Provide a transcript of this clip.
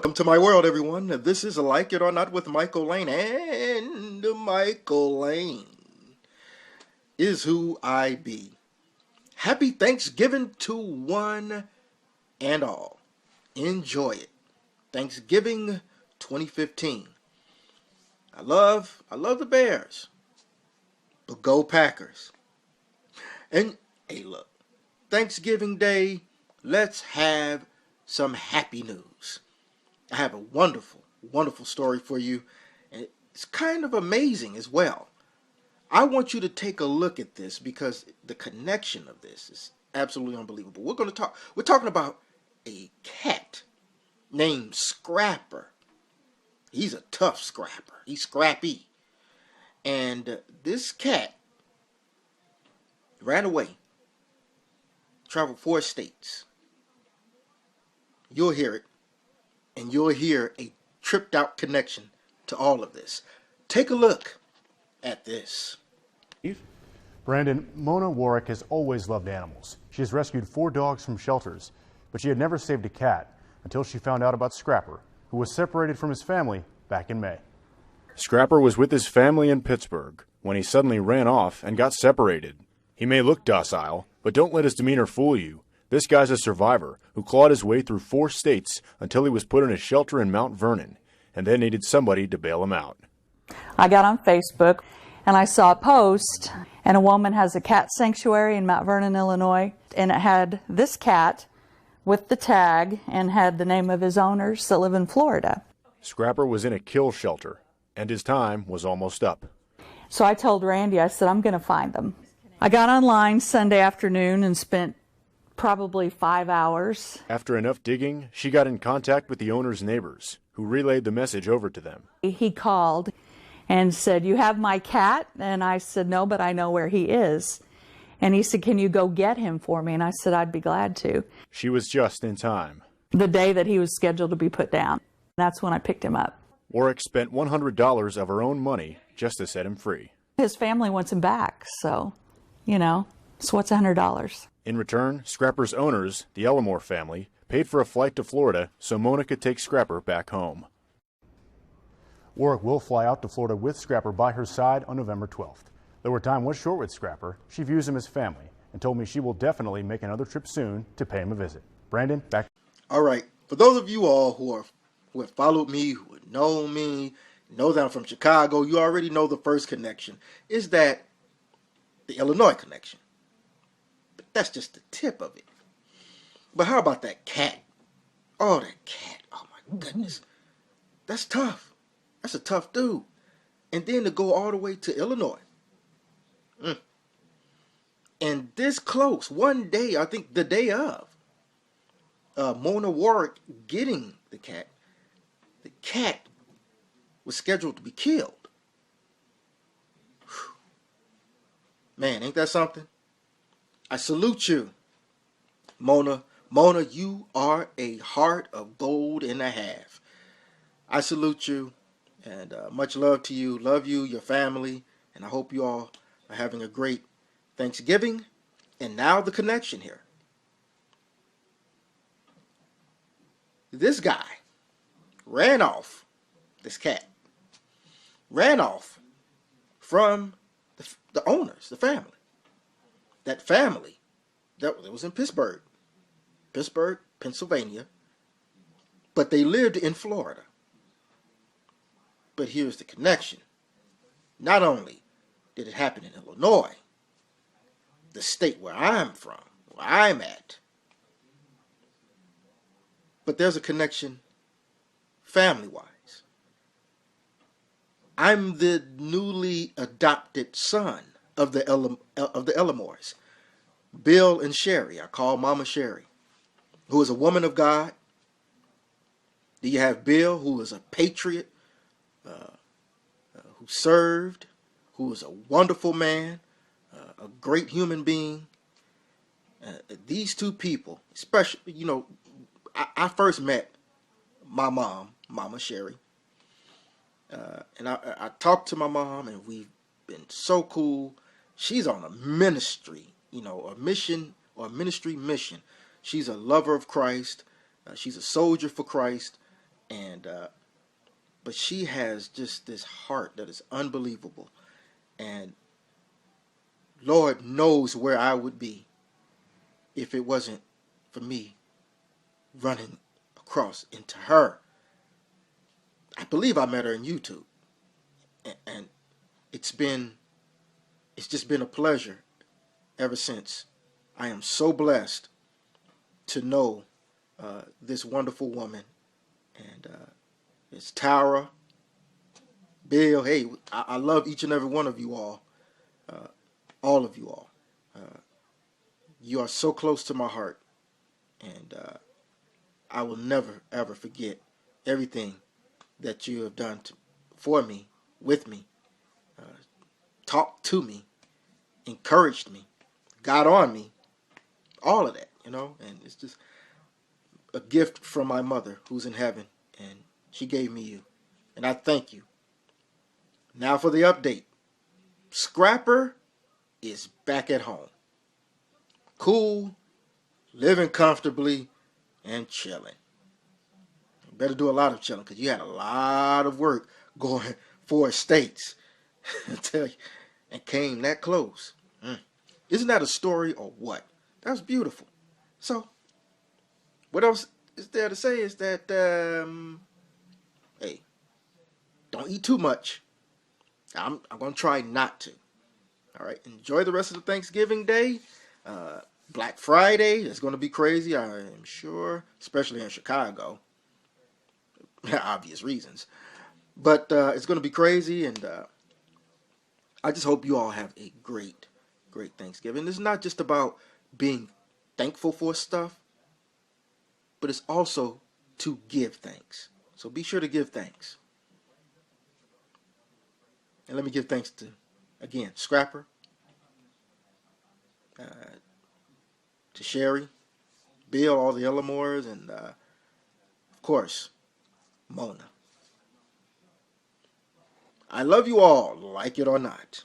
Welcome to my world, everyone. This is Like It or Not with Michael Lane, and Michael Lane is who I be. Happy Thanksgiving to one and all. Enjoy it. Thanksgiving 2015. I love the Bears, but go Packers. And hey, look, Thanksgiving Day, let's have some happy news. I have a wonderful, wonderful story for you, and it's kind of amazing as well. I want you to take a look at this because the connection of this is absolutely unbelievable. We're talking about a cat named Scrapper. He's a tough scrapper. He's scrappy. And this cat ran away, traveled 4 states. You'll hear it. And you'll hear a tripped out connection to all of this. Take a look at this. Brandon, Mona Warwick has always loved animals. She has rescued 4 dogs from shelters, but she had never saved a cat until she found out about Scrapper, who was separated from his family back in May. Scrapper was with his family in Pittsburgh when he suddenly ran off and got separated. He may look docile, but don't let his demeanor fool you. This guy's a survivor who clawed his way through 4 states until he was put in a shelter in Mount Vernon and then needed somebody to bail him out. I got on Facebook and I saw a post, and a woman has a cat sanctuary in Mount Vernon, Illinois, and it had this cat with the tag and had the name of his owners that live in Florida. Scrapper was in a kill shelter and his time was almost up. So I told Randy, I said, I'm going to find them. I got online Sunday afternoon and spent probably 5 hours. After enough digging, she got in contact with the owner's neighbors, who relayed the message over to them. He called and said, "You have my cat?" And I said, "No, but I know where he is." And he said, "Can you go get him for me?" And I said, "I'd be glad to." She was just in time. The day that he was scheduled to be put down, that's when I picked him up. Warwick spent $100 of her own money just to set him free. His family wants him back, so, so what's $100? In return, Scrapper's owners, the Ellimore family, paid for a flight to Florida so Mona could take Scrapper back home. Warwick will fly out to Florida with Scrapper by her side on November 12th. Though her time was short with Scrapper, she views him as family and told me she will definitely make another trip soon to pay him a visit. Brandon, back. All right. For those of you all who have followed me, who know me, know that I'm from Chicago, you already know the first connection is that the Illinois connection. But that's just the tip of it. But how about that cat? Oh, that cat. Oh, my goodness. That's tough. That's a tough dude. And then to go all the way to Illinois. And this close, one day, I think the day of, Mona Warwick getting the cat was scheduled to be killed. Whew. Man, ain't that something? I salute you, Mona. Mona, you are a heart of gold and a half. I salute you, and much love to you. Love you, your family, and I hope you all are having a great Thanksgiving. And now the connection here. This guy ran off, this cat, ran off from the owners, the family. That family that was in Pittsburgh, Pennsylvania, but they lived in Florida. But here's the connection. Not only did it happen in Illinois, the state where I'm from, where I'm at, but there's a connection family-wise. I'm the newly adopted son of the Ellimores, Bill and Sherry. I call Mama Sherry, who is a woman of God. Do you have Bill, who is a patriot, who served, who is a wonderful man, a great human being. These two people, especially, I first met my mom, Mama Sherry, and I talked to my mom, and we've been so cool. She's on a ministry, a mission or a ministry mission. She's a lover of Christ. She's a soldier for Christ, And but she has just this heart that is unbelievable. And Lord knows where I would be if it wasn't for me running across into her. I believe I met her in YouTube. And it's just been a pleasure ever since. I am so blessed to know this wonderful woman. And it's Tara, Bill. Hey, I love each and every one of you all. All of you all. You are so close to my heart. And I will never, ever forget everything that you have done for me, with me, talked to me, encouraged me, got on me, all of that, you know. And it's just a gift from my mother who's in heaven, and she gave me you. And I thank you. Now for the update. Scrapper is back at home. Cool, living comfortably, and chilling. You better do a lot of chilling because you had a lot of work going 4 states. I tell you, and came that close. Isn't that a story or what? That was beautiful. So, what else is there to say is that, hey, don't eat too much. I'm going to try not to. All right, enjoy the rest of the Thanksgiving Day. Black Friday is going to be crazy, I am sure, especially in Chicago. Obvious reasons. But it's going to be crazy, and I just hope you all have a great, great Thanksgiving. It's not just about being thankful for stuff, but it's also to give thanks. So be sure to give thanks. And let me give thanks to, again, Scrapper, to Sherry, Bill, all the Ellamores, and of course, Mona. I love you all, like it or not.